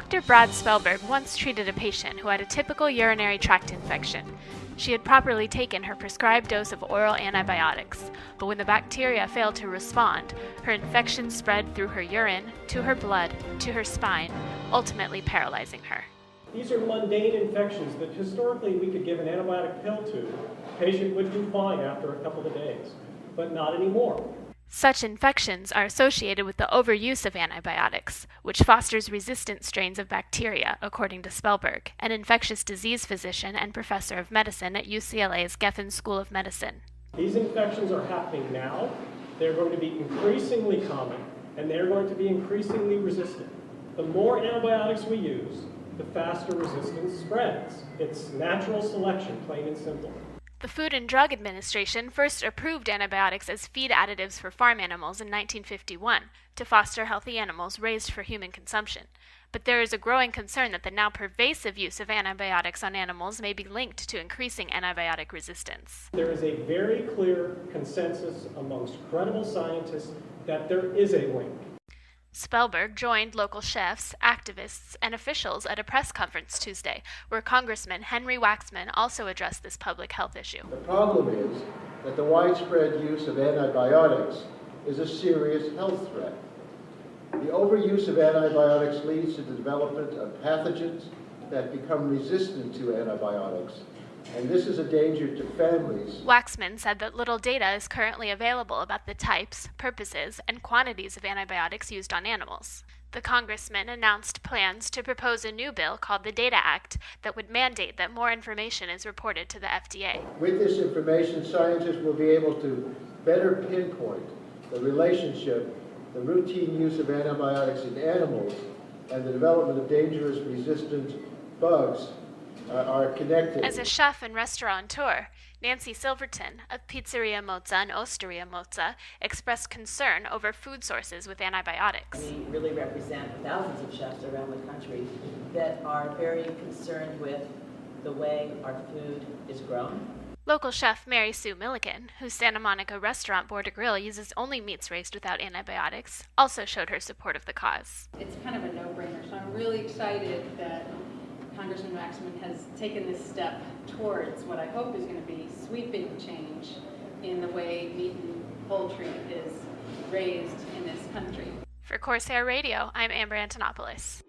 Dr. Brad Spellberg once treated a patient who had a typical urinary tract infection. She had properly taken her prescribed dose of oral antibiotics, but when the bacteria failed to respond, her infection spread through her urine, to her blood, to her spine, ultimately paralyzing her. These are mundane infections that historically we could give an antibiotic pill to. The patient would do fine after a couple of days, but not anymore. Such infections are associated with the overuse of antibiotics, which fosters resistant strains of bacteria, according to Spellberg, an infectious disease physician and professor of medicine at UCLA's Geffen School of Medicine. These infections are happening now. They're going to be increasingly common, and they're going to be increasingly resistant. The more antibiotics we use, the faster resistance spreads. It's natural selection, plain and simple. The Food and Drug Administration first approved antibiotics as feed additives for farm animals in 1951 to foster healthy animals raised for human consumption. But there is a growing concern that the now pervasive use of antibiotics on animals may be linked to increasing antibiotic resistance. There is a very clear consensus amongst credible scientists that there is a link. Spellberg joined local chefs, activists, and officials at a press conference Tuesday, where Congressman Henry Waxman also addressed this public health issue. The problem is that the widespread use of antibiotics is a serious health threat. The overuse of antibiotics leads to the development of pathogens that become resistant to antibiotics, and this is a danger to families. Waxman said that little data is currently available about the types, purposes, and quantities of antibiotics used on animals. The congressman announced plans to propose a new bill called the Data Act that would mandate that more information is reported to the FDA. With this information, scientists will be able to better pinpoint the relationship, the routine use of antibiotics in animals, and the development of dangerous resistant bugs are connected. As a chef and restaurateur, Nancy Silverton of Pizzeria Mozza and Osteria Mozza expressed concern over food sources with antibiotics. We really represent thousands of chefs around the country that are very concerned with the way our food is grown. Local chef Mary Sue Milliken, whose Santa Monica restaurant Border Grill uses only meats raised without antibiotics, also showed her support of the cause. It's kind of a no-brainer, so I'm really excited that Congressman Waxman has taken this step towards what I hope is going to be sweeping change in the way meat and poultry is raised in this country. For Corsair Radio, I'm Amber Antonopoulos.